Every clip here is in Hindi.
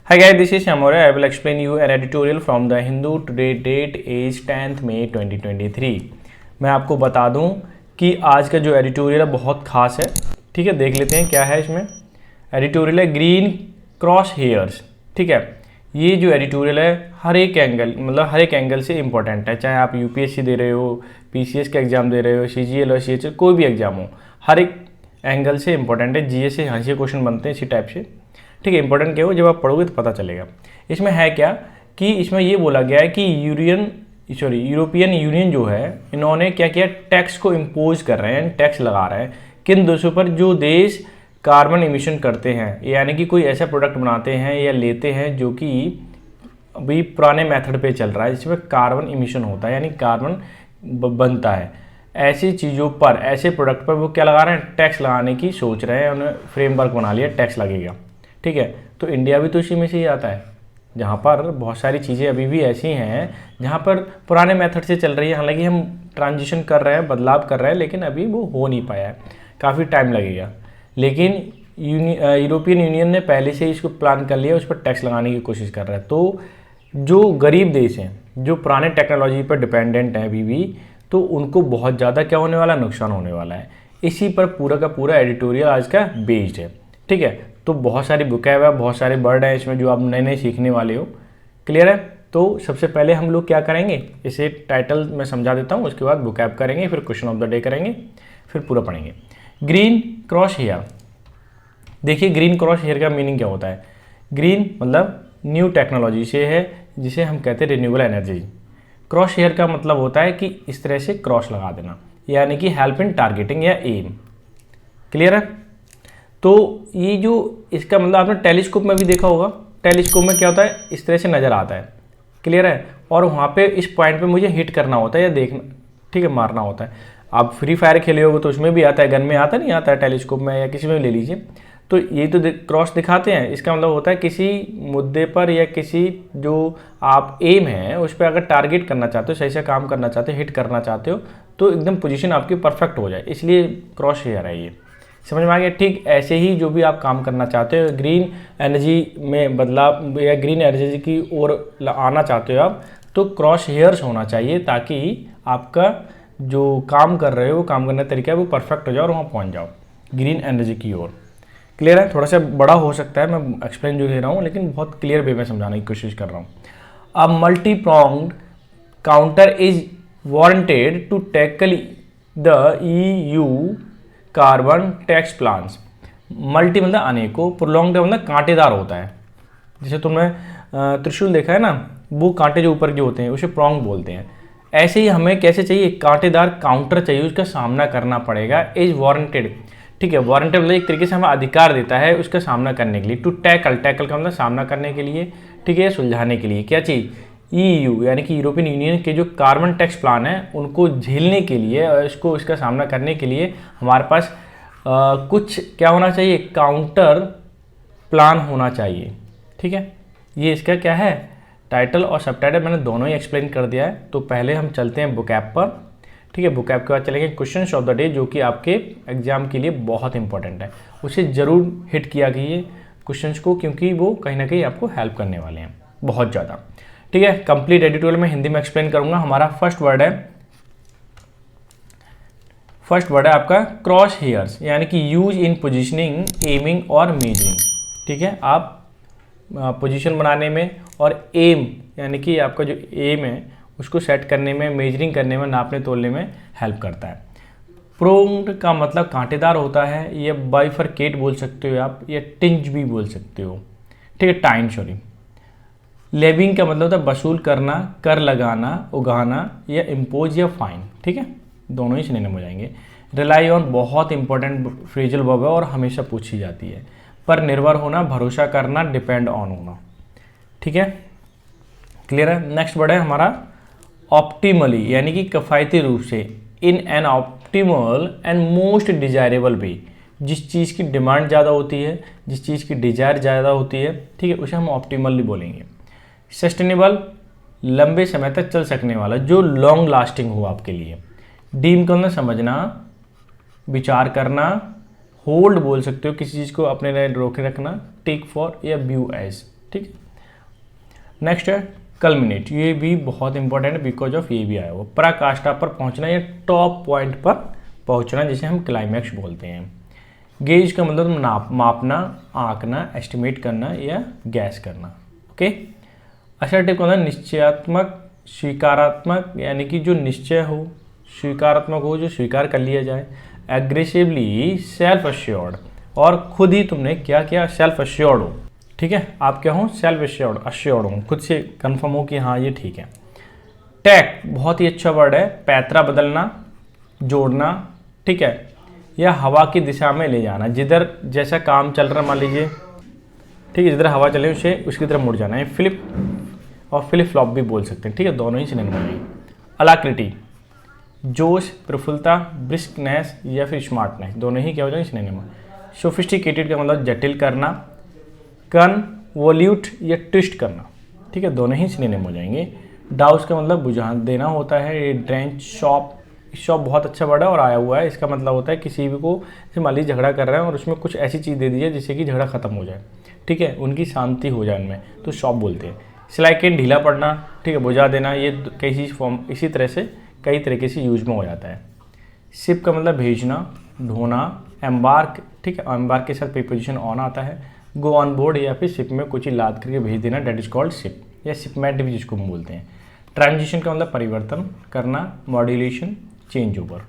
Hi guys, this is Shamore. I will explain you an editorial from the Hindu. Today date is 10th May 2023. मैं आपको बता दूं कि आज का जो एडिटोरियल है बहुत खास है। ठीक है, देख लेते हैं क्या है इसमें। एडिटोरियल है ग्रीन क्रॉस हेयर्स। ठीक है, ये जो एडिटोरियल है हर एक एंगल से इम्पोर्टेंट है। चाहे आप यूपीएससी दे रहे हो, पीसीएस का एग्जाम दे रहे हो, सीजीएल और सीएचएल कोई भी एग्जाम हो, हर एक एंगल से इम्पोर्टेंट है। जीएस से हाँ से क्वेश्चन बनते हैं इसी टाइप से। ठीक है, इंपॉर्टेंट क्या हो, जब आप पढ़ोगे तो पता चलेगा। इसमें है क्या कि इसमें ये बोला गया है कि यूरोपियन यूनियन जो है, इन्होंने क्या किया, टैक्स को इम्पोज कर रहे हैं, टैक्स लगा रहे हैं किन देशों पर, जो देश कार्बन इमिशन करते हैं, यानी कि कोई ऐसा प्रोडक्ट बनाते हैं या लेते हैं जो कि अभी पुराने मेथड पे चल रहा है, जिसमें कार्बन इमिशन होता है, यानी कार्बन बनता है। ऐसी चीज़ों पर, ऐसे प्रोडक्ट पर वो क्या लगा रहे हैं, टैक्स लगाने की सोच रहे हैं। उन्होंने फ्रेमवर्क बना लिया, टैक्स लगेगा। ठीक है, तो इंडिया भी तो इसी में से ही आता है, जहाँ पर बहुत सारी चीज़ें अभी भी ऐसी हैं जहाँ पर पुराने मेथड से चल रही है। हालांकि हम ट्रांजिशन कर रहे हैं, बदलाव कर रहे हैं, लेकिन अभी वो हो नहीं पाया है, काफ़ी टाइम लगेगा। लेकिन यूरोपियन यूनियन ने पहले से ही इसको प्लान कर लिया, उस पर टैक्स लगाने की कोशिश कर रहा है। तो जो गरीब देश हैं, जो पुराने टेक्नोलॉजी पर डिपेंडेंट हैं अभी भी, तो उनको बहुत ज़्यादा क्या होने वाला, नुकसान होने वाला है। इसी पर पूरा का पूरा एडिटोरियल आज का बेस्ड है। ठीक है, तो बहुत सारी बुकैब है, बहुत सारे वर्ड हैं इसमें जो आप नए नए सीखने वाले हो। क्लियर है? तो सबसे पहले हम लोग क्या करेंगे, इसे टाइटल में समझा देता हूँ, उसके बाद बुकैब करेंगे, फिर क्वेश्चन ऑफ द डे करेंगे, फिर पूरा पढ़ेंगे। Green cross hair. देखिए, ग्रीन क्रॉस हेयर का मीनिंग क्या होता है। ग्रीन मतलब न्यू टेक्नोलॉजी से है, जिसे हम कहते हैं रिन्यूएबल एनर्जी। क्रॉस हेयर का मतलब होता है कि इस तरह से क्रॉस लगा देना, यानी कि हेल्प इन टारगेटिंग या एम। क्लियर है? तो ये जो इसका मतलब आपने टेलीस्कोप में भी देखा होगा, टेलीस्कोप में क्या होता है, इस तरह से नज़र आता है। क्लियर है? और वहाँ पे इस पॉइंट पे मुझे हिट करना होता है या देखना, ठीक है, मारना होता है। आप फ्री फायर खेले होगे तो उसमें भी आता है, गन में आता नहीं आता है, टेलीस्कोप में या किसी में ले लीजिए। तो ये तो क्रॉस दिखाते हैं, इसका मतलब होता है किसी मुद्दे पर या किसी जो आप एम है उस पर अगर टारगेट करना चाहते हो, सही से काम करना चाहते हो, हिट करना चाहते हो, तो एकदम पोजीशन आपकी परफेक्ट हो जाए, इसलिए क्रॉस हेयर है ये। समझ में आ गया? ठीक ऐसे ही जो भी आप काम करना चाहते हो, ग्रीन एनर्जी में बदलाव या ग्रीन एनर्जी की ओर आना चाहते हो आप, तो क्रॉस हेयर्स होना चाहिए, ताकि आपका जो काम कर रहे हो, वो काम करने का तरीका है वो परफेक्ट हो जाए और वहाँ पहुँच जाओ ग्रीन एनर्जी की ओर। क्लियर है? थोड़ा सा बड़ा हो सकता है, मैं एक्सप्लेन जो दे रहा हूँ, लेकिन बहुत क्लियर वे में समझाने की कोशिश कर रहा हूँ। अब multi pronged counter is warranted to tackle the EU carbon tax plans. Multi मतलब अनेकों, प्रोलॉन्ग्ड मतलब कांटेदार होता है। जैसे तुमने त्रिशूल देखा है ना, वो कांटे जो ऊपर के होते हैं उसे प्रोंग बोलते हैं। ऐसे ही हमें कैसे चाहिए, कांटेदार काउंटर चाहिए, उसका सामना करना पड़ेगा। Is warranted. ठीक है, वारंटेड मतलब एक तरीके से हमें अधिकार देता है उसका सामना करने के लिए। टू टैकल, टैकल का मतलब सामना करने के लिए, ठीक है, सुलझाने के लिए। क्या चाहिए, EU यानी कि यूरोपियन यूनियन के जो कार्बन टैक्स प्लान है उनको झेलने के लिए और इसका सामना करने के लिए हमारे पास कुछ क्या होना चाहिए, काउंटर प्लान होना चाहिए। ठीक है, ये इसका क्या है, टाइटल और सबटाइटल मैंने दोनों ही एक्सप्लेन कर दिया है। तो पहले हम चलते हैं बुकैब पर। ठीक है, बुकैब के बाद चलेंगे क्वेश्चंस ऑफ द डे, जो कि आपके एग्जाम के लिए बहुत इंपॉर्टेंट है। उसे ज़रूर हिट किया कीजिए क्वेश्चंस को, क्योंकि वो कहीं ना कहीं आपको हेल्प करने वाले हैं बहुत ज़्यादा। ठीक है, कंप्लीट एडिटोरियल में हिंदी में एक्सप्लेन करूंगा। हमारा फर्स्ट वर्ड है आपका क्रॉस हेयर्स, यानी कि यूज इन पोजीशनिंग, एमिंग और मेजरिंग। ठीक है, आप पोजीशन बनाने में और एम यानी कि आपका जो एम है उसको सेट करने में, मेजरिंग करने में, नापने तोलने में हेल्प करता है। प्रोंग्ड का मतलब कांटेदार होता है, या बाइफरकेट बोल सकते हो आप, या टिंज भी बोल सकते हो। ठीक है, टाइन सॉरी। लेविंग का मतलब होता है वसूल करना, कर लगाना, उगाना, या इम्पोज या फाइन। ठीक है, दोनों ही सिनोनिम हो जाएंगे। रिलाई ऑन बहुत इंपॉर्टेंट फ्रेजल वर्ब है और हमेशा पूछी जाती है। पर निर्भर होना, भरोसा करना, डिपेंड ऑन होना। ठीक है, क्लियर है? नेक्स्ट वर्ड है हमारा ऑप्टिमली, यानी कि किफायती रूप से, in an optimal and most desirable way. जिस चीज़ की डिमांड ज़्यादा होती है, जिस चीज़ की डिजायर ज़्यादा होती है, ठीक है, उसे हम ऑप्टिमली बोलेंगे। सस्टेनेबल, लंबे समय तक चल सकने वाला, जो लॉन्ग लास्टिंग हो आपके लिए। डीम को ना समझना, विचार करना, होल्ड बोल सकते हो, किसी चीज़ को अपने लिए रोके रखना। टेक फॉर या व्यू एज। ठीक है। नेक्स्ट है कल्मिनेट, ये भी बहुत इंपॉर्टेंट है बिकॉज ऑफ ये भी आया हुआ, पराकाष्ठा पर पहुंचना या टॉप पॉइंट पर पहुंचना, जिसे हम क्लाइमैक्स बोलते हैं। गेज का मतलब मापना, आंकना, एस्टिमेट करना या गैस करना। ओके। असर्टिव का मतलब निश्चयात्मक, स्वीकारात्मक, यानी कि जो निश्चय हो, स्वीकारात्मक हो, जो स्वीकार कर लिया जाए। एग्रेसिवली सेल्फ अश्योर्ड, और खुद ही तुमने क्या किया, सेल्फ अश्योर्ड हो। ठीक है, आप क्या हो, सेल्फ अश्योर्ड हो, खुद से कंफर्म हो कि हाँ ये ठीक है। टैक बहुत ही अच्छा वर्ड है, पैतरा बदलना, जोड़ना, ठीक है, या हवा की दिशा में ले जाना, जिधर जैसा काम चल रहा मान लीजिए, ठीक है, जिधर हवा चले उसे उसकी तरफ मुड़ जाना है। फ्लिप और फ्लिप फ्लॉप भी बोल सकते हैं, ठीक है, दोनों ही सिनोनिम है। अलाक्रिटी, जोश, प्रफुल्लता, ब्रिस्कनेस या फिर स्मार्टनेस, दोनों ही क्या हो जाएंगे, सिनोनिम है। सोफिस्टिकेटेड का मतलब जटिल करना, कन्वोल्यूट या ट्विस्ट करना, ठीक है, दोनों ही सिनोनिम हो जाएंगे। डाउस का मतलब बुझा देना होता है। ये ड्रेंच, शॉप बहुत अच्छा वर्ड है और आया हुआ है, इसका मतलब होता है किसी भी को, जैसे मान लीजिए झगड़ा कर रहे हैं और उसमें कुछ ऐसी चीज़ दे दीजिए जिससे कि झगड़ा खत्म हो जाए, ठीक है, उनकी शांति हो जाए उनमें, तो शॉप बोलते हैं। स्लाइकेन ढीला पड़ना, ठीक है, बुझा देना, ये कई फॉर्म इसी तरह से कई तरीके से यूज में हो जाता है। शिप का मतलब भेजना, ढोना, एम्बार्क, ठीक है, एम्बार्क के साथ प्रीपोजिशन ऑन आता है। गो ऑन बोर्ड या फिर शिप में कुछ ही लाद करके भेज देना, डेट इज कॉल्ड शिप, या शिपमेंट भी जिसको हम बोलते हैं। ट्रांजिशन का मतलब परिवर्तन करना, मॉड्यूलेशन, चेंज ओवर।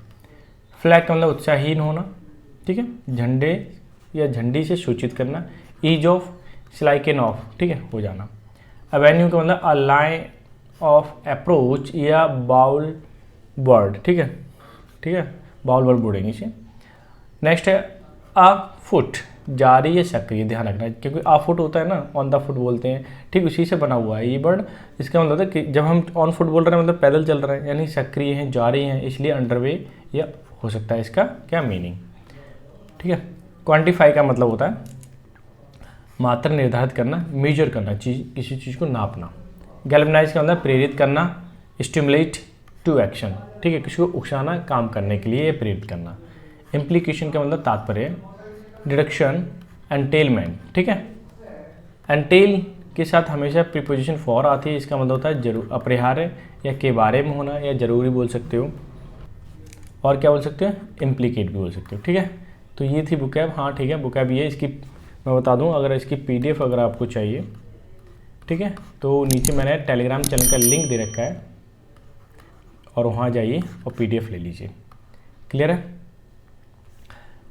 फ्लैग का मतलब उत्साहहीन होना, ठीक है, झंडे या झंडी से सूचित करना। ईज ऑफ, स्लाइकेन ऑफ, ठीक है, हो जाना। एवेन्यू का मतलब अ लाइन ऑफ अप्रोच या बाउल वर्ड, ठीक है, ठीक है, बाउल वर्ड बोलेंगे इसे। नेक्स्ट है अ फुट, जारी या सक्रिय, ध्यान रखना, क्योंकि अ फुट होता है ना, ऑन द फुट बोलते हैं, ठीक, उसी से बना हुआ है ये वर्ड। इसका मतलब है कि जब हम ऑन फुट बोल रहे हैं मतलब पैदल चल रहे हैं, यानी सक्रिय हैं, जारी हैं, इसलिए अंडरवे या हो सकता है इसका क्या मीनिंग, ठीक है। क्वान्टिफाई का मतलब होता है मात्रा निर्धारित करना, मेजर करना, किसी चीज़ को नापना। गैल्वेनाइज का मतलब प्रेरित करना, स्टिमुलेट टू एक्शन, ठीक है, किसी को उकसाना काम करने के लिए, प्रेरित करना। इम्प्लीकेशन का मतलब तात्पर्य, डिडक्शन, एंटेलमेंट, ठीक है, एंटेल के साथ हमेशा प्रीपोजिशन फॉर आती है, इसका मतलब होता है जरूर, अपरिहार्य या के बारे में होना, या जरूरी बोल सकते हो, और क्या बोल सकते हो, इम्प्लीकेट भी बोल सकते हो, ठीक है। तो ये थी बुकैब, हाँ ठीक है, बुकैब ये इसकी मैं बता दूं, अगर इसकी PDF अगर आपको चाहिए, ठीक है, तो नीचे मैंने टेलीग्राम चैनल का लिंक दे रखा है, और वहाँ जाइए और PDF ले लीजिए। क्लियर है।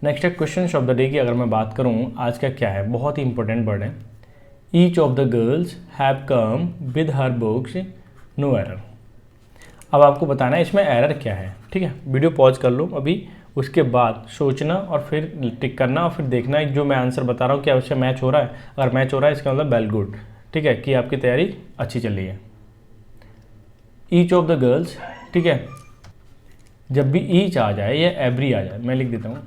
नेक्स्ट है क्वेश्चन ऑफ द डे की अगर मैं बात करूँ आज का क्या है, बहुत ही इंपॉर्टेंट वर्ड है। Each of the girls have come with her books, no error. अब आपको बताना है इसमें एरर क्या है, ठीक है, वीडियो पॉज कर लो अभी, उसके बाद सोचना और फिर टिक करना और फिर देखना जो मैं आंसर बता रहा हूँ क्या उससे मैच हो रहा है। अगर मैच हो रहा है इसका मतलब वेल गुड, ठीक है, कि आपकी तैयारी अच्छी चल रही है। ईच ऑफ द गर्ल्स, ठीक है, जब भी ईच आ जाए या एवरी आ जाए, मैं लिख देता हूँ,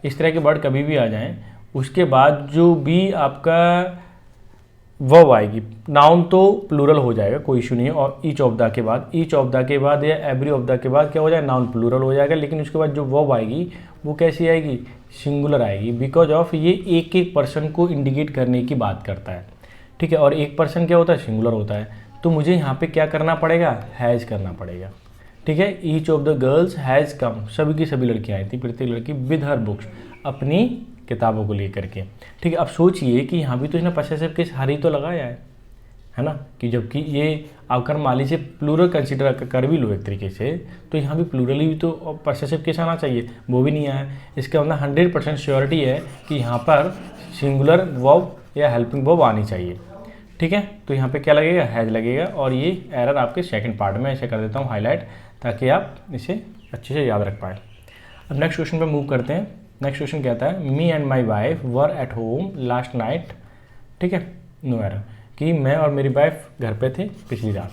इस तरह के वर्ड कभी भी आ जाएं, उसके बाद जो भी आपका वर्ब आएगी, नाउन तो प्लूरल हो जाएगा, कोई इशू नहीं है, और ईच ऑफ द के बाद, ईच ऑफ द के बाद या एवरी ऑफ द के बाद क्या हो जाएगा, नाउन प्लूरल हो जाएगा, लेकिन उसके बाद जो वर्ब आएगी वो कैसी आएगी, सिंगुलर आएगी, बिकॉज ऑफ ये एक एक पर्सन को इंडिकेट करने की बात करता है, ठीक है, और एक पर्सन क्या होता है, सिंगुलर होता है, तो मुझे यहाँ पे क्या करना पड़ेगा, हैज़ करना पड़ेगा, ठीक है। Each of the girls has come, सभी की सभी लड़कियाँ आई थी, प्रत्येक लड़की विद हर बुक्स, अपनी किताबों को लेकर के, ठीक है। अब सोचिए कि यहाँ भी तो इसने पसेसिव केस हर ही तो लगाया है ना, कि जबकि ये अगर मान लीजिए प्लूरल कंसिडर कर भी लो एक तरीके से, तो यहाँ भी प्लूरल ही तो पसेसिव केस आना चाहिए, वो भी नहीं आया। इसका मतलब 100% श्योरिटी है कि यहाँ पर सिंगुलर वर्ब या हेल्पिंग वर्ब आनी चाहिए, ठीक है। तो यहाँ पे क्या लगेगा, हैज लगेगा, और ये एरर आपके सेकंड पार्ट में ऐसे कर देता हूँ हाईलाइट, ताकि आप इसे अच्छे से याद रख पाएँ। अब नेक्स्ट क्वेश्चन पे मूव करते हैं। नेक्स्ट क्वेश्चन कहता है me and my wife were at home last night, ठीक है, नो एरर, कि मैं और मेरी वाइफ घर पे थे पिछली रात।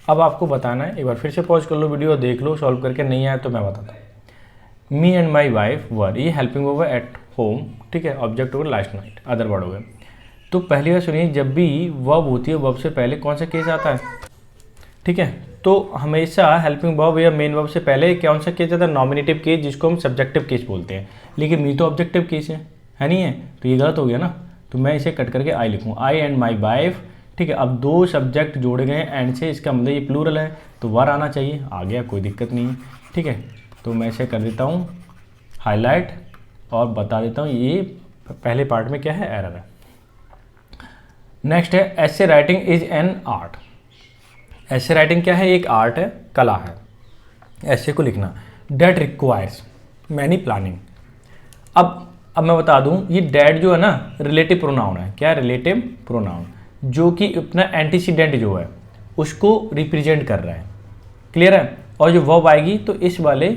अब आपको बताना है, एक बार फिर से पॉज कर लो वीडियो, देख लो, सॉल्व करके नहीं आया तो मैं बताता हूँ। मी एंड माई वाइफ वर, ये हेल्पिंग ओवर एट होम, ठीक है, object over last night, other word हो गए। तो पहली बार सुनिए, जब भी वर्ब होती है वर्ब से पहले कौन सा केस आता है, ठीक है, तो हमेशा हेल्पिंग वर्ब या मेन वर्ब से पहले कौन सा केस आता है, नॉमिनेटिव केस, जिसको हम सब्जेक्टिव केस बोलते हैं, लेकिन मी तो ऑब्जेक्टिव केस है नहीं है, तो ये गलत हो गया ना। तो मैं इसे कट करके आई लिखूँ, आई एंड माई वाइफ। ठीक है, अब 2 सब्जेक्ट जोड़े गए एंड से, इसका मतलब ये प्लूरल है तो वर आना चाहिए, आ गया, कोई दिक्कत नहीं है। ठीक है, तो मैं इसे कर देता हूँ हाईलाइट और बता देता हूँ ये पहले पार्ट में क्या है, एरर है। नेक्स्ट है essay writing is an art. Essay writing क्या है, एक आर्ट है, कला है ऐसे को लिखना। That requires many planning. अब मैं बता दूं, ये डेट जो है ना रिलेटिव प्रोनाउन है। क्या रिलेटिव प्रोनाउन, जो कि अपना एंटीसीडेंट जो है उसको रिप्रेजेंट कर रहा है। क्लियर है, और जो वर्ब आएगी तो इस वाले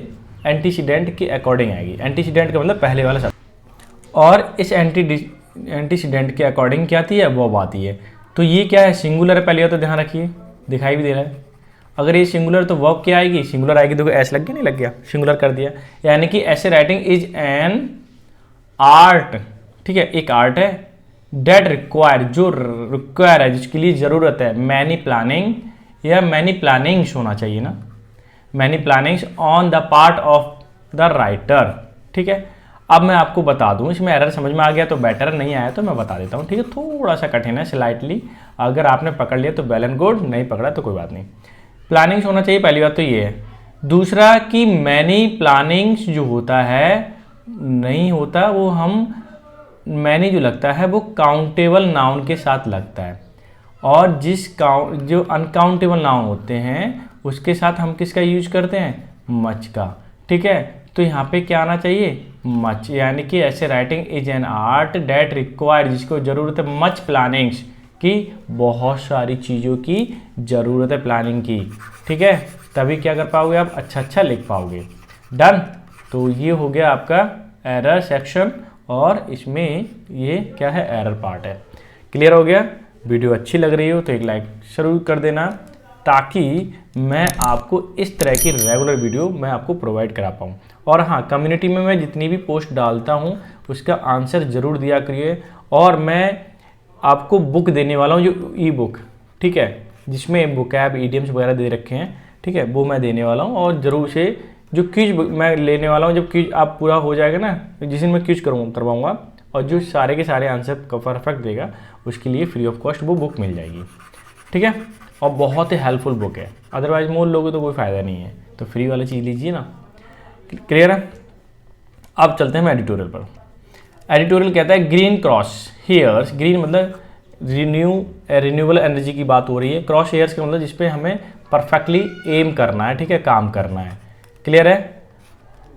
एंटीसीडेंट के अकॉर्डिंग आएगी। एंटीसीडेंट का मतलब पहले वाला शब्द, और इस एंटीसीडेंट के अकॉर्डिंग क्या आती है, वर्ब आती है। तो ये क्या है, सिंगुलर है पहले बात तो ध्यान रखिए, दिखाई भी दे रहा है। अगर ये सिंगुलर तो वर्ब क्या आएगी, सिंगुलर आएगी। देखो एस लग गया, नहीं लग गया, सिंगुलर कर दिया। यानी कि ऐसे राइटिंग इज एन आर्ट। ठीक है, एक आर्ट है। डेट रिक्वायर, जो रिक्वायर है, जिसके लिए ज़रूरत है, मैनी प्लानिंग या मैनी प्लानिंग्स होना चाहिए ना, many plannings on the part of the writer. ठीक है, अब मैं आपको बता दूं, इसमें एरर समझ में आ गया तो बेटर, नहीं आया तो मैं बता देता हूं। ठीक है, थोड़ा सा कठिन है स्लाइटली, अगर आपने पकड़ लिया तो वेल एंड गुड, नहीं पकड़ा तो कोई बात नहीं। प्लानिंग्स होना चाहिए, पहली बात तो ये है। दूसरा कि मैनी प्लानिंग्स जो होता है नहीं होता, वो हम मैनी जो लगता है वो काउंटेबल नाउन के साथ लगता है, और जो अनकाउंटेबल नाउन होते हैं उसके साथ हम किसका यूज करते हैं, मच का। ठीक है, तो यहाँ पे क्या आना चाहिए, मच। यानी कि ऐसे writing is an art that require, जिसको ज़रूरत है मच प्लानिंग्स की, बहुत सारी चीज़ों की ज़रूरत है प्लानिंग की। ठीक है, तभी क्या कर पाओगे आप, अच्छा लिख पाओगे। डन। तो ये हो गया आपका एरर सेक्शन, और इसमें ये क्या है, एरर पार्ट है। क्लियर हो गया। वीडियो अच्छी लग रही हो तो एक लाइक जरूर कर देना, ताकि मैं आपको इस तरह की रेगुलर वीडियो मैं आपको प्रोवाइड करा पाऊँ। और हाँ, कम्युनिटी में मैं जितनी भी पोस्ट डालता हूँ उसका आंसर ज़रूर दिया करिए। और मैं आपको बुक देने वाला हूँ, जो ई बुक, ठीक है, जिसमें बुकैब ईडियम्स वगैरह दे रखे हैं। ठीक है, वो मैं देने वाला हूँ। और ज़रूर से जो क्विज मैं लेने वाला हूँ, जब क्विज आप पूरा हो जाएगा ना, जिस दिन मैं क्विज करवाऊँगा, और जो सारे के सारे आंसर का परफेक्ट देगा उसके लिए फ्री ऑफ कॉस्ट वो बुक मिल जाएगी। ठीक है, और बहुत ही हेल्पफुल बुक है, अदरवाइज मोल लोगे तो कोई फ़ायदा नहीं है, तो फ्री वाली चीज़ लीजिए ना। क्लियर है। अब चलते हैं हम एडिटोरियल पर। एडिटोरियल कहता है ग्रीन क्रॉस हेयर्स, ग्रीन मतलब रिन्यूएबल एनर्जी की बात हो रही है। क्रॉस हेयर्स का मतलब जिसपे हमें परफेक्टली एम करना है, ठीक है, काम करना है। क्लियर है।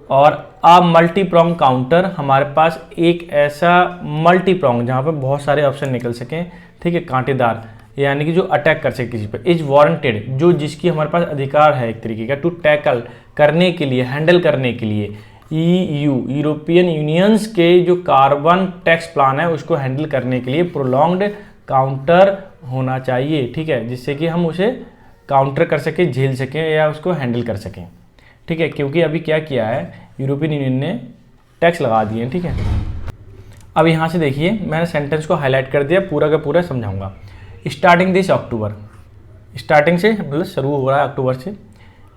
और अब मल्टी प्रोंग काउंटर, हमारे पास एक ऐसा मल्टी प्रोंग जहाँ पे बहुत सारे ऑप्शन निकल सकें, ठीक है, कांटेदार, यानी कि जो अटैक कर सके किसी पे, इज वारंटेड, जो जिसकी हमारे पास अधिकार है एक तरीके का, टू टैकल करने के लिए, हैंडल करने के लिए, यूरोपियन यूनियंस के जो कार्बन टैक्स प्लान है उसको हैंडल करने के लिए प्रोलॉन्ग्ड काउंटर होना चाहिए। ठीक है, जिससे कि हम उसे काउंटर कर सकें, झेल सकें या उसको हैंडल कर सकें। ठीक है, क्योंकि अभी क्या किया है, यूरोपियन यूनियन ने टैक्स लगा दिए। ठीक है, अब यहाँ से देखिए, मैंने सेंटेंस को हाईलाइट कर दिया, पूरा का पूरा समझाऊंगा। स्टार्टिंग दिस अक्टूबर, स्टार्टिंग से मतलब शुरू हो रहा है अक्टूबर से,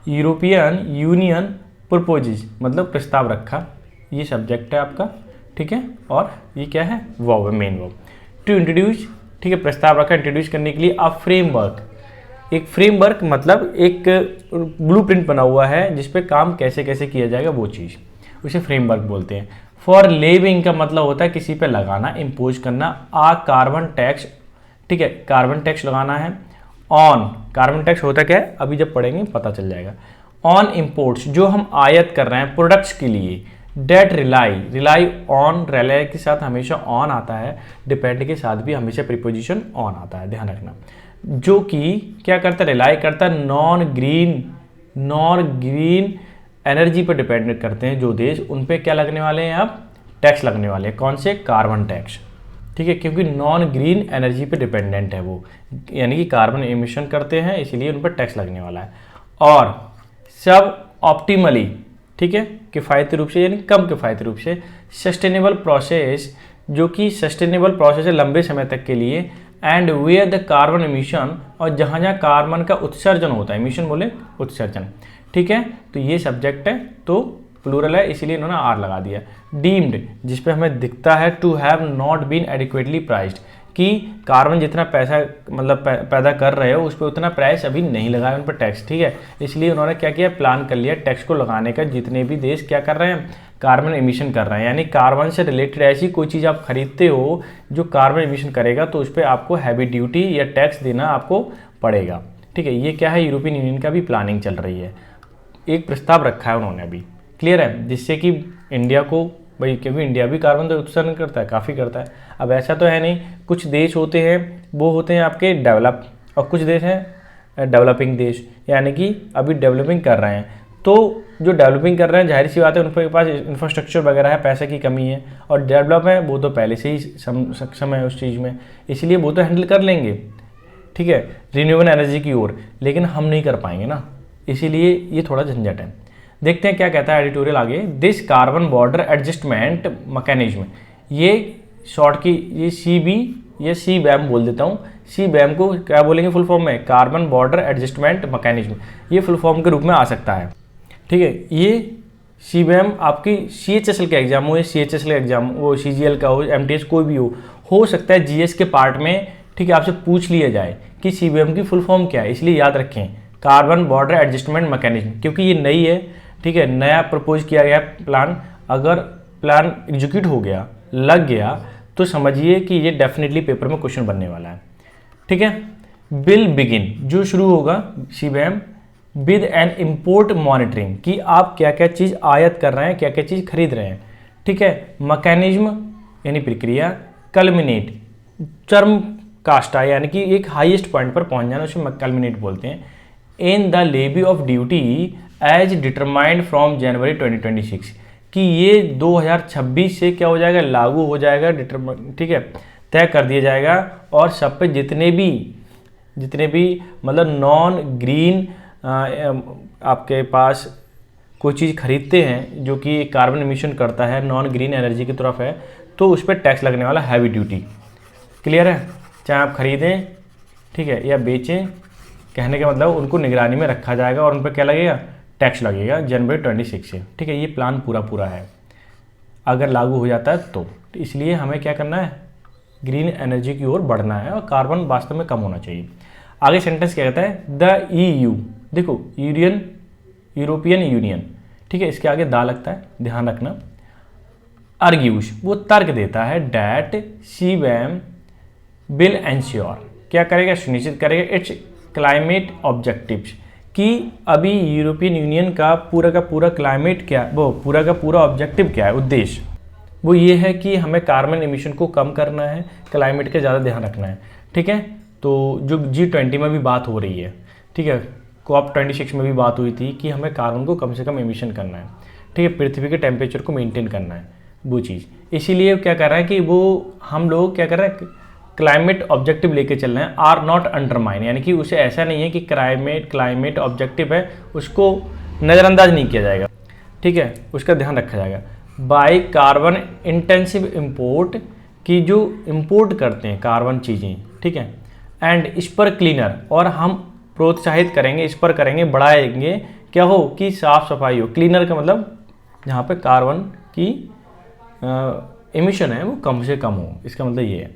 यूरोपियन यूनियन प्रपोजेज मतलब प्रस्ताव रखा, ये सब्जेक्ट है आपका। ठीक है, और ये क्या है, वर्ब है, मेन वर्ब। टू इंट्रोड्यूस, ठीक है, प्रस्ताव रखा इंट्रोड्यूस करने के लिए। अ फ्रेमवर्क, एक फ्रेमवर्क मतलब एक ब्लूप्रिंट बना हुआ है जिस पे काम कैसे कैसे किया जाएगा, वो चीज़ उसे फ्रेमवर्क बोलते हैं। फॉर लेविंग का मतलब होता है किसी पे लगाना, इम्पोज करना। आ कार्बन टैक्स, ठीक है, कार्बन टैक्स लगाना है। ऑन, कार्बन टैक्स होता क्या है अभी जब पढ़ेंगे पता चल जाएगा। ऑन इम्पोर्ट्स, जो हम आयात कर रहे हैं प्रोडक्ट्स के लिए। डेट रिलाई ऑन, रिलाई के साथ हमेशा ऑन आता है, डिपेंड के साथ भी हमेशा प्रीपोजिशन ऑन आता है, ध्यान रखना। जो कि क्या करता है, रिलाई करता है नॉन ग्रीन एनर्जी पर डिपेंड करते हैं जो देश, उन पे क्या लगने वाले हैं अब, टैक्स लगने वाले हैं। कौन से, कार्बन टैक्स। ठीक है, क्योंकि नॉन ग्रीन एनर्जी पे डिपेंडेंट है वो, यानी कि कार्बन एमिशन करते हैं, इसीलिए उन पर टैक्स लगने वाला है। और सब ऑप्टिमली, ठीक है, किफ़ायती रूप से यानी कम किफ़ायती रूप से। सस्टेनेबल प्रोसेस, जो कि सस्टेनेबल प्रोसेस है लंबे समय तक के लिए। And where the carbon emission, और जहाँ जहाँ कार्बन का उत्सर्जन होता है, एमिशन बोले उत्सर्जन। ठीक है, तो ये सब्जेक्ट है, तो प्लूरल है इसीलिए इन्होंने आर लगा दिया। डीम्ड, जिस पे हमें दिखता है to have not been adequately priced, कि कार्बन जितना पैसा मतलब पैदा कर रहे हो उस पर उतना प्राइस अभी नहीं लगाया उन पर टैक्स, ठीक है। इसलिए उन्होंने क्या किया, प्लान कर लिया टैक्स को लगाने का। जितने भी देश क्या कर रहे हैं, कार्बन एमिशन कर रहे हैं, यानी कार्बन से रिलेटेड ऐसी कोई चीज़ आप खरीदते हो जो कार्बन एमिशन करेगा तो उस पर आपको हैवी ड्यूटी या टैक्स देना आपको पड़ेगा, ठीक है। ये क्या है, यूरोपियन यूनियन का भी प्लानिंग चल रही है, एक प्रस्ताव रखा है उन्होंने अभी, क्लियर है, जिससे कि इंडिया को भाई, क्योंकि इंडिया भी कार्बन तो उत्सर्जन करता है, काफ़ी करता है। अब ऐसा तो है नहीं, कुछ देश होते हैं वो होते हैं आपके डेवलप और कुछ देश हैं डेवलपिंग देश, यानी कि अभी डेवलपिंग कर रहे हैं। तो जो डेवलपिंग कर रहे हैं जाहिर सी बात है उनके पास इंफ्रास्ट्रक्चर वगैरह है, पैसे की कमी है, और डेवलप है वो तो पहले से ही सक्षम है उस चीज़ में, इसलिए वो तो हैंडल कर लेंगे, ठीक है, रिन्यूएबल एनर्जी की ओर, लेकिन हम नहीं कर पाएंगे ना, इसीलिए ये थोड़ा झंझट है। देखते हैं क्या कहता है एडिटोरियल आगे। This carbon border adjustment mechanism, ये शॉर्ट की ये CB या CBAM बोल देता हूँ। CBAM को क्या बोलेंगे फुल फॉर्म में, कार्बन बॉर्डर एडजस्टमेंट मैकेनिज्म, ये फुल फॉर्म के रूप में आ सकता है, ठीक है। ये CBAM आपकी CHSL का एग्जाम हो या CHSL का एग्जाम वो CGL का हो, MTS कोई भी हो सकता है GS के पार्ट में, ठीक है, आपसे पूछ लिया जाए कि CBAM की फुल फॉर्म क्या है, इसलिए याद रखें कार्बन बॉर्डर एडजस्टमेंट मैकेनिज्म, क्योंकि ये नई है, ठीक है, नया प्रपोज किया गया प्लान। अगर प्लान एग्जीक्यूट हो गया, लग गया, तो समझिए कि ये डेफिनेटली पेपर में क्वेश्चन बनने वाला है, ठीक है। बिल बिगिन, जो शुरू होगा CBAM with N import monitoring, कि आप क्या क्या चीज़ आयात कर रहे हैं, क्या क्या चीज़ खरीद रहे हैं, ठीक है। मैकेनिज्म यानी प्रक्रिया, कल्मिनेट चरम काष्ठा यानी कि एक हाईएस्ट पॉइंट पर पहुंच जाना, उसे कल्मिनेट बोलते हैं। In the levy of duty as determined from January 2026, कि ये 2026 से क्या हो जाएगा, लागू हो जाएगा, ठीक है, तय कर दिया जाएगा। और सब पे जितने भी मतलब नॉन ग्रीन आपके पास कोई चीज़ खरीदते हैं जो कि कार्बन एमिशन करता है, नॉन ग्रीन एनर्जी की तरफ है, तो उस पर टैक्स लगने वाला, हैवी ड्यूटी, क्लियर है। चाहे आप खरीदें, ठीक है, या बेचें, कहने का मतलब उनको निगरानी में रखा जाएगा और उन पर क्या लगेगा, टैक्स लगेगा जनवरी 26 से, ठीक है। ये प्लान पूरा है, अगर लागू हो जाता है तो इसलिए हमें क्या करना है, ग्रीन एनर्जी की ओर बढ़ना है और कार्बन वास्तव में कम होना चाहिए। आगे सेंटेंस क्या कहता है, द EU, देखो यूरोपियन यूनियन, ठीक है, इसके आगे दा लगता है, ध्यान रखना। आर्ग्यूज, वो तर्क देता है, डैट CBAM विल एंश्योर, क्या करेगा, सुनिश्चित करेगा, इट्स क्लाइमेट ऑब्जेक्टिव्स, कि अभी यूरोपियन यूनियन का पूरा क्लाइमेट क्या, वो पूरा का पूरा ऑब्जेक्टिव क्या है, उद्देश्य वो ये है कि हमें कार्बन एमिशन को कम करना है, क्लाइमेट का ज़्यादा ध्यान रखना है, ठीक है। तो जो G20 में भी बात हो रही है, ठीक है, COP26 में भी बात हुई थी कि हमें कार्बन को कम से कम एमिशन करना है, ठीक है, पृथ्वी के टेम्परेचर को मेंटेन करना है, वो चीज़। इसीलिए क्या कर रहा है कि वो हम लोग क्या कर रहे हैं, क्लाइमेट ऑब्जेक्टिव लेके चल रहे हैं, आर नॉट अंडरमाइन, यानी कि उसे ऐसा नहीं है कि क्लाइमेट ऑब्जेक्टिव है उसको नज़रअंदाज नहीं किया जाएगा, ठीक है, उसका ध्यान रखा जाएगा। बाय कार्बन इंटेंसिव इंपोर्ट, की जो इंपोर्ट करते हैं कार्बन चीज़ें, ठीक है, एंड इस पर क्लीनर, और हम प्रोत्साहित करेंगे, इस पर करेंगे, बढ़ाएंगे, क्या हो कि साफ सफाई हो, क्लीनर का मतलब जहाँ पे कार्बन की एमिशन है वो कम से कम हो, इसका मतलब ये है।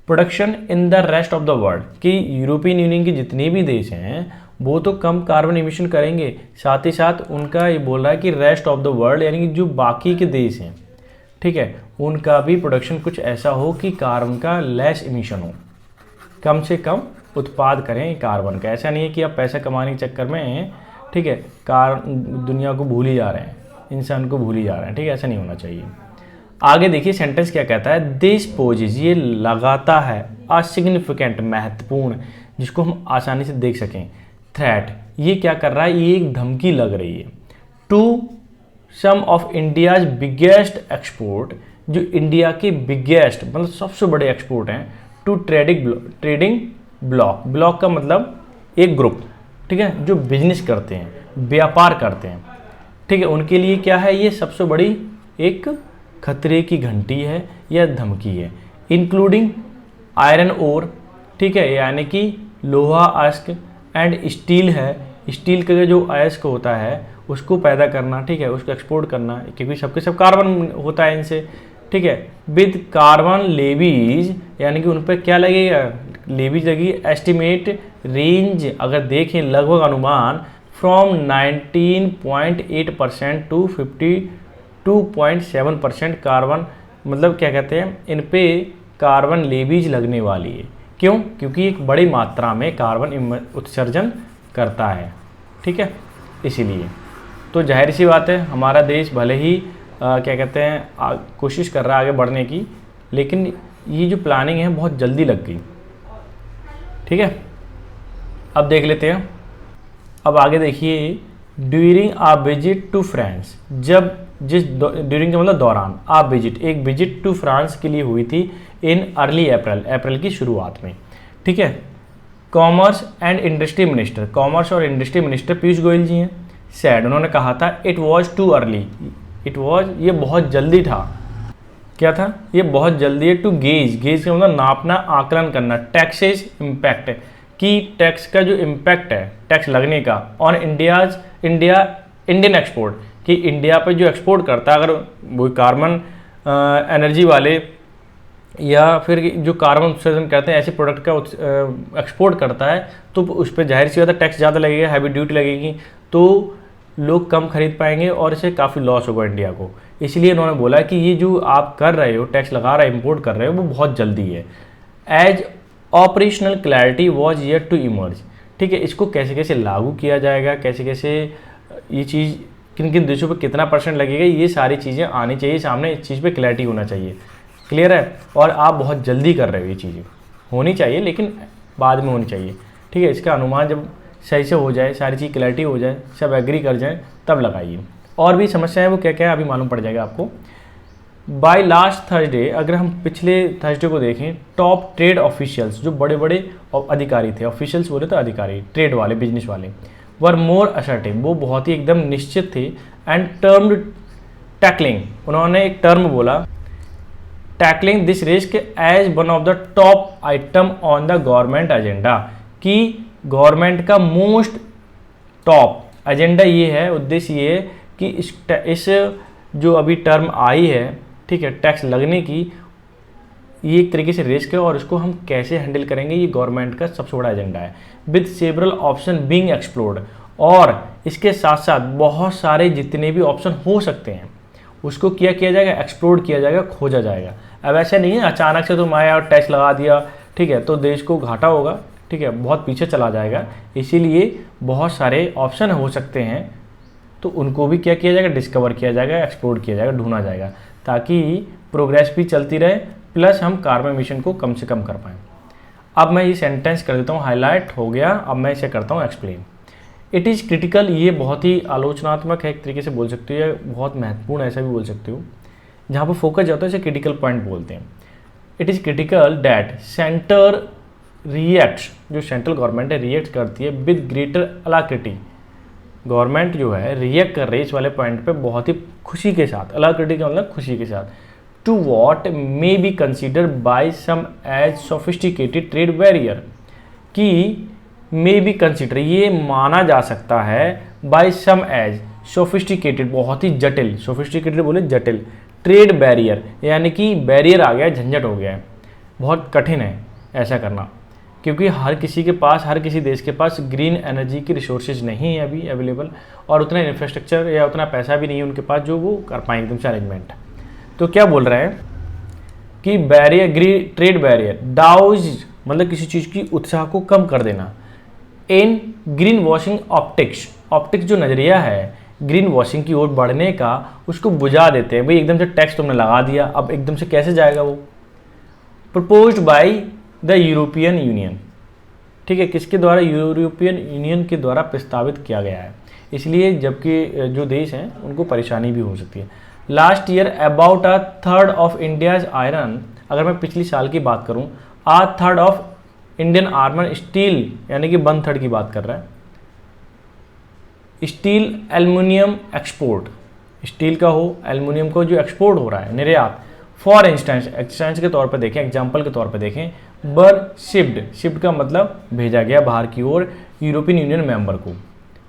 Production in the rest of the world, कि यूरोपियन यूनियन के जितने भी देश हैं वो तो कम कार्बन एमिशन करेंगे, साथ ही साथ उनका ये बोल रहा है कि रेस्ट ऑफ द वर्ल्ड यानी कि जो बाकी के देश हैं, ठीक है, उनका भी प्रोडक्शन कुछ ऐसा हो कि कार्बन का लेस एमिशन हो, कम से कम उत्पाद करें कार्बन का। ऐसा नहीं है कि आप पैसा कमाने के चक्कर में, ठीक है, दुनिया को भूल ही जा रहे हैं, इंसान को भूल ही जा रहे हैं, ठीक है, ऐसा नहीं होना चाहिए। आगे देखिए सेंटेंस क्या कहता है, दिस पोजेज, ये लगाता है, असिग्निफिकेंट, महत्वपूर्ण, जिसको हम आसानी से देख सकें, थ्रेट, ये क्या कर रहा है, ये एक धमकी लग रही है, to some of India's biggest export, जो इंडिया के बिगेस्ट मतलब सबसे बड़े एक्सपोर्ट हैं, टू ट्रेडिंग ब्लॉक का मतलब एक ग्रुप, ठीक है, जो बिजनेस करते हैं, व्यापार करते हैं, ठीक है, उनके लिए क्या है, ये सबसे बड़ी एक खतरे की घंटी है या धमकी है। इंक्लूडिंग आयरन ओर, ठीक है, यानी कि लोहा अयस्क, एंड स्टील है, स्टील का जो अयस्क होता है उसको पैदा करना, ठीक है, उसको एक्सपोर्ट करना, क्योंकि सबके सब कार्बन होता है इनसे, ठीक है। विद कार्बन लेवीज, यानी कि उन पर क्या लगेगा, लेवीज लगेगी। एस्टिमेट रेंज अगर देखें लगभग अनुमान फ्रॉम 19.8% टू 52.7% कार्बन, मतलब क्या कहते हैं, इन पे कार्बन लेवीज लगने वाली है। क्यों? क्योंकि एक बड़ी मात्रा में कार्बन उत्सर्जन करता है, ठीक है, इसीलिए। तो जाहिर सी बात है हमारा देश भले ही क्या कहते हैं कोशिश कर रहा है आगे बढ़ने की, लेकिन ये जो प्लानिंग है बहुत जल्दी लग गई, ठीक है। अब देख लेते हैं, अब आगे देखिए। During a visit to France, जब ड्यूरिंग का मतलब दौरान, आ विजिट एक विजिट टू फ्रांस के लिए हुई थी इन अर्ली अप्रैल की शुरुआत में, ठीक है। Commerce and industry minister, commerce और इंडस्ट्री मिनिस्टर पीयूष गोयल जी हैं, सैड, उन्होंने कहा था it was too early, it was, ये बहुत जल्दी था। क्या था? ये बहुत जल्दी है। टू गेज, गेज का मतलब नापना, आकलन करना। टैक्सेस इम्पैक्ट, कि टैक्स का जो इम्पैक्ट है, टैक्स लगने का, ऑन इंडियन एक्सपोर्ट, कि इंडिया पे जो एक्सपोर्ट करता है, अगर वो कार्बन एनर्जी वाले या फिर जो कार्बन उत्सर्जन करते हैं ऐसे प्रोडक्ट का एक्सपोर्ट करता है, तो उस पर जाहिर सी बात है टैक्स ज़्यादा लगेगा, हैवी ड्यूटी लगेगी, तो लोग कम खरीद पाएंगे और इससे काफ़ी लॉस होगा इंडिया को। इसलिए उन्होंने बोला कि ये जो आप कर रहे हो, टैक्स लगा रहे हो, इंपोर्ट कर रहे हो, वो बहुत जल्दी है। As operational clarity was yet to emerge, ठीक है। इसको कैसे कैसे लागू किया जाएगा, कैसे कैसे ये चीज़ किन किन देशों पे कितना % लगेगा, ये सारी चीज़ें आनी चाहिए सामने, इस चीज़ पे क्लैरिटी होना चाहिए। क्लियर है? और आप बहुत जल्दी कर रहे हो, ये चीज़ें होनी चाहिए लेकिन बाद में होनी चाहिए, ठीक है। इसका अनुमान जब सही से हो जाए, सारी चीज़ क्लैरिटी हो जाए, सब एग्री कर जाए, तब लगाइए। और भी समस्या है वो क्या क्या है अभी मालूम पड़ जाएगा आपको। बाय लास्ट थर्सडे, अगर हम पिछले थर्सडे को देखें, टॉप ट्रेड ऑफिशियल्स, जो बड़े बड़े अधिकारी थे, ऑफिशियल्स बोले तो अधिकारी, ट्रेड वाले, बिजनेस वाले, वर मोर असर्टिव, वो बहुत ही एकदम निश्चित थे। एंड टर्म्ड टैकलिंग, उन्होंने एक टर्म बोला, tackling this risk as one of the top item on the government agenda, कि गवर्नमेंट का मोस्ट टॉप एजेंडा ये है, उद्देश्य ये है कि इस जो अभी टर्म आई है, ठीक है, टैक्स लगने की, ये एक तरीके से रिस्क है और इसको हम कैसे हैंडल करेंगे, ये गवर्नमेंट का सबसे बड़ा एजेंडा है। With several option being explored, और इसके साथ साथ बहुत सारे जितने भी ऑप्शन हो सकते हैं उसको किया जाएगा, एक्सप्लोर किया जाएगा, खोजा जाएगा। अब ऐसा नहीं है अचानक से तुम आया और टैक्स लगा दिया, ठीक है, तो देश को घाटा होगा, ठीक है, बहुत पीछे चला जाएगा। इसीलिए बहुत सारे ऑप्शन हो सकते हैं, तो उनको भी क्या किया जाएगा, डिस्कवर किया जाएगा, एक्सप्लोर किया जाएगा, ढूंढा जाएगा, ताकि प्रोग्रेस भी चलती रहे, प्लस हम कार्बन एमिशन को कम से कम कर पाएँ। अब मैं ये सेंटेंस कर देता हूँ, हाईलाइट हो गया, अब मैं इसे करता हूँ एक्सप्लेन। इट इज़ क्रिटिकल, ये बहुत ही आलोचनात्मक है, एक तरीके से बोल सकते हो, या बहुत महत्वपूर्ण ऐसा भी बोल सकते हो, जहाँ पर फोकस जाता है इसे क्रिटिकल पॉइंट बोलते हैं। It is critical that centre reacts, जो सेंट्रल गवर्नमेंट है रिएक्ट करती है विद ग्रेटर अलाक्रिटी, गवर्नमेंट जो है रिएक्ट कर रही है इस वाले पॉइंट पे बहुत ही खुशी के साथ, अलाक्रिटी का मतलब खुशी के साथ, to what may be consider by some as sophisticated trade barrier, कि मे बी कंसिडर, ये माना जा सकता है, बाय सम एज सोफिस्टिकेटेड, बहुत ही जटिल, सोफिस्टिकेटेड बोले जटिल, ट्रेड बैरियर, यानी कि बैरियर आ गया, झंझट हो गया है, बहुत कठिन है ऐसा करना, क्योंकि हर किसी के पास, हर किसी देश के पास ग्रीन एनर्जी की रिसोर्सेज नहीं है अभी अवेलेबल, और उतना इंफ्रास्ट्रक्चर या उतना पैसा भी नहीं है उनके पास जो वो कर पाएंगे एकदम से अरेंजमेंट। तो क्या बोल रहे हैं कि बैरियर, ट्रेड बैरियर, डाउज मतलब किसी चीज़ की उत्साह को कम कर देना। इन ग्रीन वॉशिंग ऑप्टिक्स, ऑप्टिक्स जो नज़रिया है ग्रीन वॉशिंग की ओर बढ़ने का, उसको बुझा देते हैं। भाई एकदम से टैक्स तुमने लगा दिया, अब एकदम से कैसे जाएगा वो। Proposed by the European union, ठीक है, किसके द्वारा, यूरोपियन यूनियन के द्वारा प्रस्तावित किया गया है, इसलिए जबकि जो देश हैं उनको परेशानी भी हो सकती है। Last year about a third of India's iron, अगर मैं पिछली साल की बात करूं, a third of Indian armour steel, यानी कि 1/3 की बात कर रहा है, स्टील एल्युमिनियम एक्सपोर्ट, स्टील का हो, एल्युमिनियम को जो एक्सपोर्ट हो रहा है, निर्यात, फॉर इंस्टेंस के तौर पर देखें, एग्जाम्पल के तौर पर देखें, बर शिफ्ट, शिफ्ट का मतलब भेजा गया बाहर की ओर यूरोपियन यूनियन मेंबर को,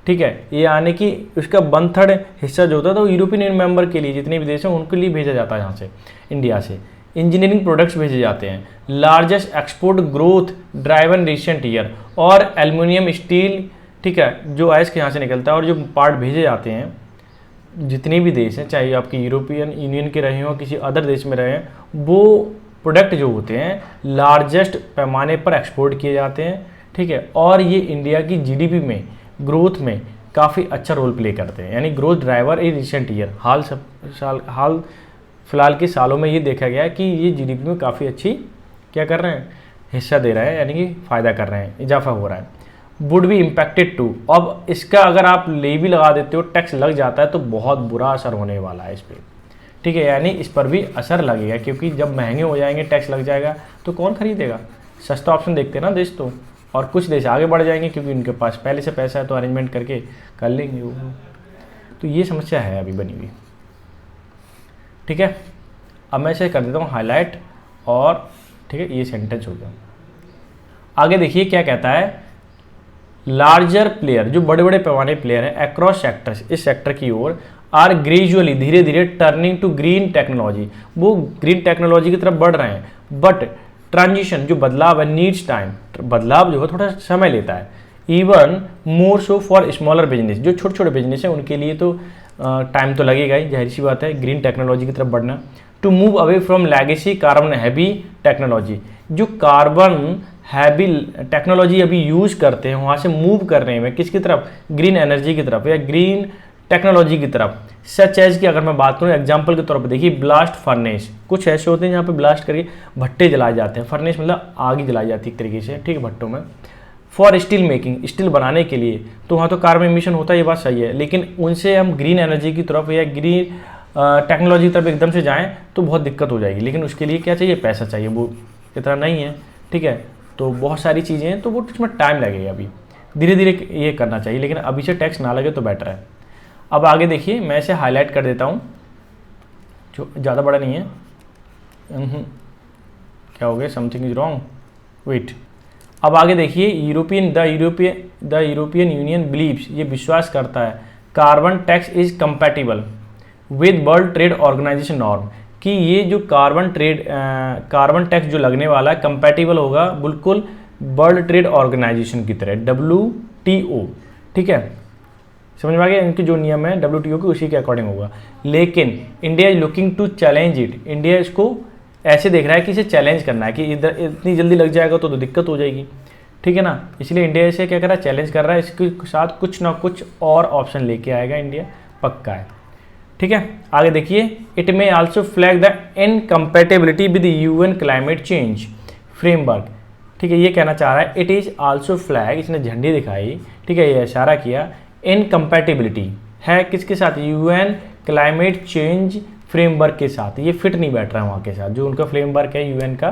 ठीक है। ये यानी कि उसका 1/3 हिस्सा जो होता है तो यूरोपियन यूनियन मेंबर के लिए जितने भी देश हैं उनके लिए भेजा जाता है यहाँ से, इंडिया से। इंजीनियरिंग प्रोडक्ट्स भेजे जाते हैं। Largest export growth driver recent year, और एल्युमिनियम स्टील, ठीक है, जो आयस के यहाँ से निकलता है। और जो पार्ट भेजे जाते हैं जितने भी देश हैं, चाहे आपके यूरोपियन यूनियन के रहे हों किसी अदर देश में रहे हैं, वो प्रोडक्ट जो होते हैं लार्जेस्ट पैमाने पर एक्सपोर्ट किए जाते हैं, ठीक है। और ये इंडिया की जीडीपी में ग्रोथ में काफ़ी अच्छा रोल प्ले करते हैं, यानी growth driver in recent year. हाल फिलहाल के सालों में ये देखा गया है कि ये जीडीपी में काफ़ी अच्छी क्या कर रहे हैं, हिस्सा दे रहे हैं, यानी कि फ़ायदा कर रहे हैं, इजाफा हो रहा है। वुड बी इम्पैक्टेड टू, अब इसका अगर आप ले भी लगा देते हो, टैक्स लग जाता है तो बहुत बुरा असर होने वाला है इस पर, ठीक है। यानी इस पर भी असर लगेगा, क्योंकि जब महंगे हो जाएंगे, टैक्स लग जाएगा तो कौन खरीदेगा। सस्ता ऑप्शन देखते हैं ना देश तो, और कुछ देश आगे बढ़ जाएंगे क्योंकि उनके पास पहले से पैसा है तो अरेंजमेंट करके कर लेंगे वो। तो ये समस्या है अभी बनी हुई, ठीक है। अब मैं इसे कर देता हूँ हाईलाइट, और ठीक है, ये सेंटेंस हो गया। आगे देखिए क्या कहता है, लार्जर प्लेयर, जो बड़े बड़े पैमाने प्लेयर हैं अक्रॉस सेक्टर्स, इस सेक्टर की ओर, आर ग्रेजुअली, धीरे धीरे, टर्निंग टू ग्रीन टेक्नोलॉजी, वो ग्रीन टेक्नोलॉजी की तरफ बढ़ रहे हैं। बट ट्रांजिशन, जो बदलाव है, नीड्स टाइम, बदलाव जो है थोड़ा समय लेता है। Even more so for smaller business, जो छोटे छोटे बिजनेस हैं उनके लिए तो टाइम तो लगेगा ही, जाहिर सी बात है, ग्रीन टेक्नोलॉजी की तरफ बढ़ना। To move away from legacy carbon heavy technology, जो कार्बन हैवी टेक्नोलॉजी अभी यूज़ करते हैं वहाँ से मूव कर रहे हैं किसकी तरफ, ग्रीन एनर्जी की तरफ या ग्रीन टेक्नोलॉजी की तरफ। सच एज की अगर मैं बात करूँ एग्जांपल के तौर पर, देखिए ब्लास्ट फर्नेस, कुछ ऐसे होते हैं जहाँ पे ब्लास्ट करके भट्टे जलाए जाते हैं, फर्नेस मतलब आग जलाई जाती है एक तरीके से, ठीक है, भट्टों में। फॉर स्टील मेकिंग, स्टील बनाने के लिए, तो वहाँ तो कार्बन एमिशन होता है, ये बात सही है, लेकिन उनसे हम ग्रीन एनर्जी की तरफ या ग्रीन टेक्नोलॉजी की तरफ एकदम से जाएँ तो बहुत दिक्कत हो जाएगी। लेकिन उसके लिए क्या चाहिए, पैसा चाहिए, वो इतना नहीं है, ठीक है। तो बहुत सारी चीज़ें हैं, तो वो उसमें टाइम लगेगा, अभी धीरे धीरे ये करना चाहिए, लेकिन अभी से टैक्स ना लगे तो बेटर है। अब आगे देखिए, मैं इसे हाईलाइट कर देता हूँ, जो ज़्यादा बड़ा नहीं है। क्या हो गया, समथिंग इज रॉन्ग, वेट। अब आगे देखिए, द यूरोपियन यूनियन बिलीव्स, ये विश्वास करता है, carbon tax is compatible with World Trade Organization norm, कि ये जो कार्बन टैक्स जो लगने वाला है कंपैटिबल होगा बिल्कुल वर्ल्ड ट्रेड ऑर्गेनाइजेशन की तरह, WTO, ठीक है, समझ में आ गया। इनके जो नियम है WTO के उसी के अकॉर्डिंग होगा। लेकिन India is looking to challenge it, India इसको ऐसे देख रहा है कि इसे चैलेंज करना है, कि इधर इतनी जल्दी लग जाएगा तो दिक्कत हो जाएगी, ठीक है ना। इसलिए इंडिया इसे क्या कर रहा है, चैलेंज कर रहा है, इसके साथ कुछ ना कुछ और ऑप्शन लेके आएगा इंडिया, पक्का है, ठीक है। आगे देखिए, it may also flag the incompatibility with UN climate change framework, ठीक है, ये कहना चाह रहा है, इट इज आल्सो फ्लैग, इसने झंडी दिखाई, ठीक है, ये इशारा किया, इनकम्पैटिबिलिटी है किसके साथ, UN क्लाइमेट चेंज फ्रेमवर्क के साथ, ये फिट नहीं बैठ रहा है वहाँ के साथ, जो उनका फ्रेमवर्क है UN का,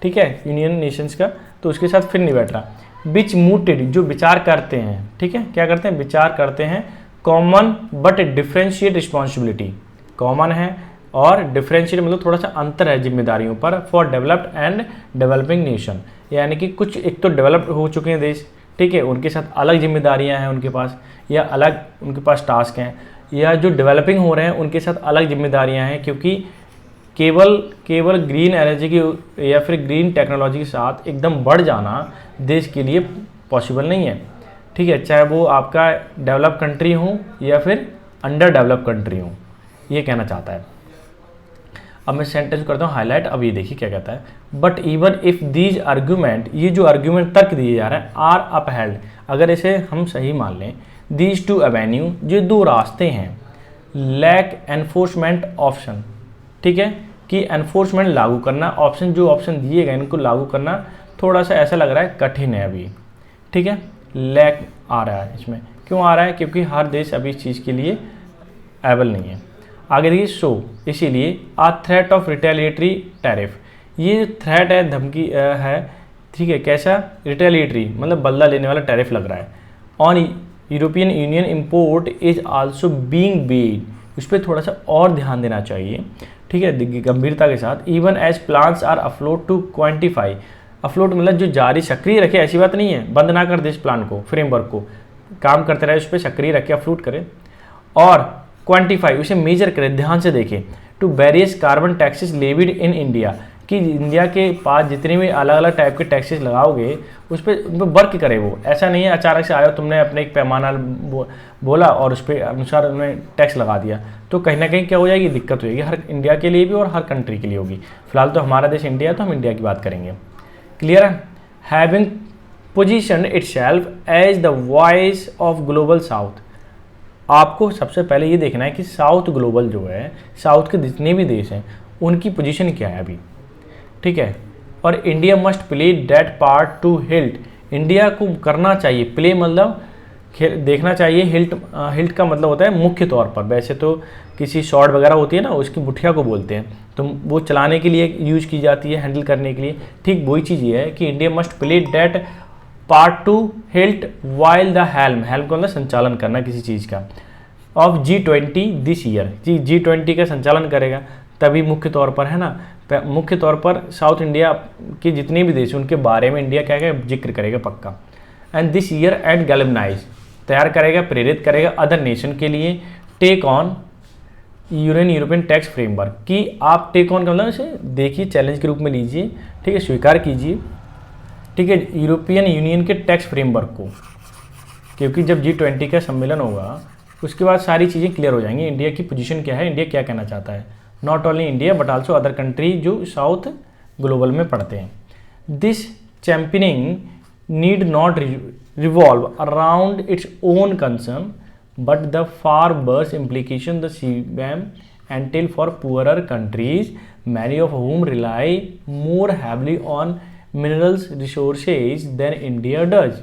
ठीक है, यूनियन नेशंस का, तो उसके साथ फिट नहीं बैठ रहा। बिच मूटेड, जो विचार करते हैं, ठीक है, क्या करते हैं, विचार करते हैं, common but differentiate responsibility, common है और डिफरेंशिएट मतलब थोड़ा सा अंतर है जिम्मेदारियों पर, for developed and developing nation, यानी कि कुछ एक तो डेवलप्ड हो चुके हैं देश, ठीक है, उनके साथ अलग जिम्मेदारियां हैं उनके पास, या अलग उनके पास टास्क हैं, या जो डेवलपिंग हो रहे हैं उनके साथ अलग जिम्मेदारियां हैं, क्योंकि केवल ग्रीन एनर्जी की या फिर ग्रीन टेक्नोलॉजी के साथ एकदम बढ़ जाना देश के लिए पॉसिबल नहीं है, ठीक है, चाहे वो आपका डेवलप कंट्री हो या फिर अंडर डेवलप कंट्री हो, ये कहना चाहता है। अब मैं सेंटेंस करता हूँ हाईलाइट। अब ये देखिए क्या कहता है, but even if these argument, ये जो आर्ग्यूमेंट तर्क दिए जा रहे हैं, आर अपहेल्ड, अगर इसे हम सही मान लें, दीज टू एवेन्यू, जो दो रास्ते हैं, लैक एनफोर्समेंट ऑप्शन, ठीक है, कि एनफोर्समेंट लागू करना, ऑप्शन जो ऑप्शन दिए गए इनको लागू करना थोड़ा सा ऐसा लग रहा है कठिन है अभी, ठीक है, लैक आ रहा है इसमें। क्यों आ रहा है, क्योंकि हर देश अभी इस चीज़ के लिए एबल नहीं है। आगे देखिए, सो इसीलिए आ थ्रेट ऑफ रिटेलिएटरी टैरिफ, ये थ्रेट है, धमकी है, ठीक है, कैसा, रिटेलिएटरी मतलब बदला लेने वाला टैरिफ लग रहा है, on European union import is also being bed, उस पर थोड़ा सा और ध्यान देना चाहिए, ठीक है, गंभीरता के साथ। Even as plans are afloat to quantify, afloat मतलब जो जारी सक्रिय रखे, ऐसी बात नहीं है, बंद ना कर दे इस प्लान को, फ्रेमवर्क को, काम करते रहे, उस पर सक्रिय रखे, अप्रूव करें और क्वांटिफाई, उसे मेजर करें, ध्यान से देखें। To various carbon taxes levied in India, कि इंडिया के पास जितने भी अलग अलग टाइप के टैक्सेस लगाओगे उस पर वर्क करे वो। ऐसा नहीं है अचानक से आया तुमने अपने एक पैमाना बोला और उस पर अनुसार उन्होंने टैक्स लगा दिया, तो कहीं ना कहीं क्या हो जाएगी, दिक्कत हो जाएगी, हर इंडिया के लिए भी और हर कंट्री के लिए होगी। फिलहाल तो हमारा देश इंडिया है तो हम इंडिया की बात करेंगे। क्लियर है। Having position itself as the voice of global south, आपको सबसे पहले ये देखना है कि साउथ ग्लोबल जो है, साउथ के जितने भी देश हैं उनकी पोजीशन क्या है अभी, ठीक है। और India must play that part two hilt, India को करना चाहिए, प्ले मतलब देखना चाहिए, हिल्ट का मतलब होता है मुख्य तौर पर, वैसे तो किसी शॉट वगैरह होती है ना उसकी मुठिया को बोलते हैं, तो वो चलाने के लिए यूज की जाती है, हैंडल करने के लिए। ठीक वही चीज़ ये है कि India must play that part two hilt while the helm, helm का मतलब संचालन करना किसी चीज़ का, of G20 this year, G20 का संचालन करेगा तभी मुख्य तौर पर, है ना, मुख्य तौर पर साउथ इंडिया के जितने भी देश हैं उनके बारे में इंडिया क्या है जिक्र करेगा पक्का। And this year and galvanise, तैयार करेगा, प्रेरित करेगा अदर नेशन के लिए, take on European tax framework, कि आप टेक ऑन का मतलब इसे देखिए चैलेंज के रूप में लीजिए, ठीक है, स्वीकार कीजिए, ठीक है, यूरोपियन यूनियन के टैक्स फ्रेमवर्क को, क्योंकि जब G20 का सम्मेलन होगा उसके बाद सारी चीज़ें क्लियर हो जाएंगी, इंडिया की पोजीशन क्या है, इंडिया क्या कहना चाहता है, not only India but also other country जो साउथ ग्लोबल में पढ़ते हैं। This championing need not revolve around its own concern but the far बर्स implication the CBAM entail for poorer countries, many of whom rely more heavily on minerals resources than India does।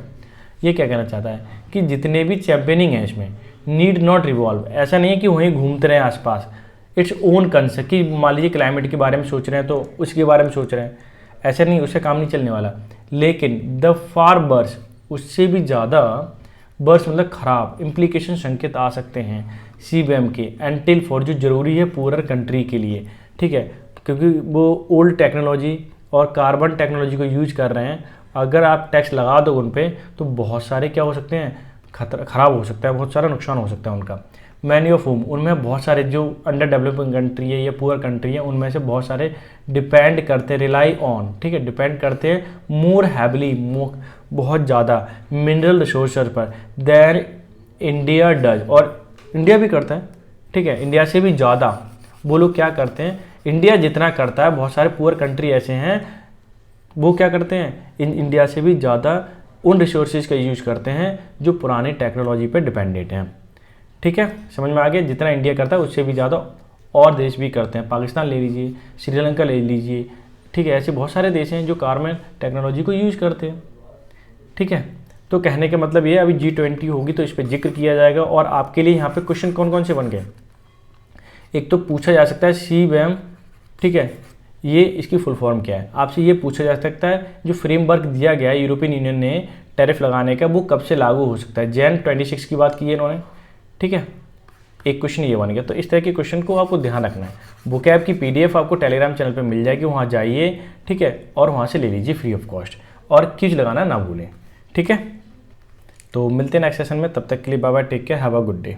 ये क्या कहना चाहता है कि जितने भी चैंपियनिंग है इसमें नीड नॉट रिवॉल्व, ऐसा नहीं है कि वहीं घूमते रहे आसपास, इट्स ओन कंसर्न, कि मान लीजिए क्लाइमेट के बारे में सोच रहे हैं तो उसके बारे में सोच रहे हैं, ऐसा नहीं, उससे काम नहीं चलने वाला। लेकिन द फार बर्स, उससे भी ज़्यादा, बर्स मतलब खराब, इम्प्लीकेशन संकेत आ सकते हैं CBAM के, एंटिल फॉर जो जरूरी है पूरर कंट्री के लिए, ठीक है, क्योंकि वो ओल्ड टेक्नोलॉजी और कार्बन टेक्नोलॉजी को यूज कर रहे हैं, अगर आप टैक्स लगा दो उन पर तो बहुत सारे क्या हो सकते हैं, खराब हो सकता है, बहुत सारा नुकसान हो सकता है उनका। मैनी ऑफ होम, उनमें बहुत सारे जो अंडर डेवलपिंग कंट्री है या पुअर कंट्री है उनमें से बहुत सारे डिपेंड करते, रिलाई ऑन, ठीक है, डिपेंड करते हैं मोर हैवली, बहुत ज़्यादा मिनरल रिसोर्सेज पर देन इंडिया डज, और इंडिया भी करता है, ठीक है, इंडिया से भी ज़्यादा। वो लोग क्या करते हैं, इंडिया जितना करता है बहुत सारे पुअर कंट्री ऐसे हैं वो क्या करते हैं, इंडिया से भी ज़्यादा उन रिसोर्सेज का यूज करते हैं जो पुरानी टेक्नोलॉजी पर डिपेंडेंट हैं। ठीक है, समझ में आ गया, जितना इंडिया करता है उससे भी ज़्यादा और देश भी करते हैं, पाकिस्तान ले लीजिए, श्रीलंका ले लीजिए, ठीक है, ऐसे बहुत सारे देश हैं जो कार्बन टेक्नोलॉजी को यूज करते हैं। ठीक है, तो कहने का मतलब ये है अभी G20 होगी तो इस पर जिक्र किया जाएगा। और आपके लिए यहाँ पे क्वेश्चन कौन कौन से बन गए, एक तो पूछा जा सकता है CBAM, ठीक है, ये इसकी फुल फॉर्म क्या है, आपसे ये पूछा जा सकता है जो फ्रेमवर्क दिया गया है यूरोपियन यूनियन ने टैरिफ लगाने का वो कब से लागू हो सकता है, Jan 26 की बात की है इन्होंने, ठीक है, एक क्वेश्चन ये बन गया। तो इस तरह के क्वेश्चन को आपको ध्यान रखना है। वोकैब की PDF आपको टेलीग्राम चैनल पे मिल जाएगी, वहाँ जाइए, ठीक है, और वहाँ से ले लीजिए फ्री ऑफ कॉस्ट, और क्विज लगाना ना भूलें। ठीक है, तो मिलते हैं नेक्स्ट सेशन में, तब तक के लिए bye bye, take care, have a good day.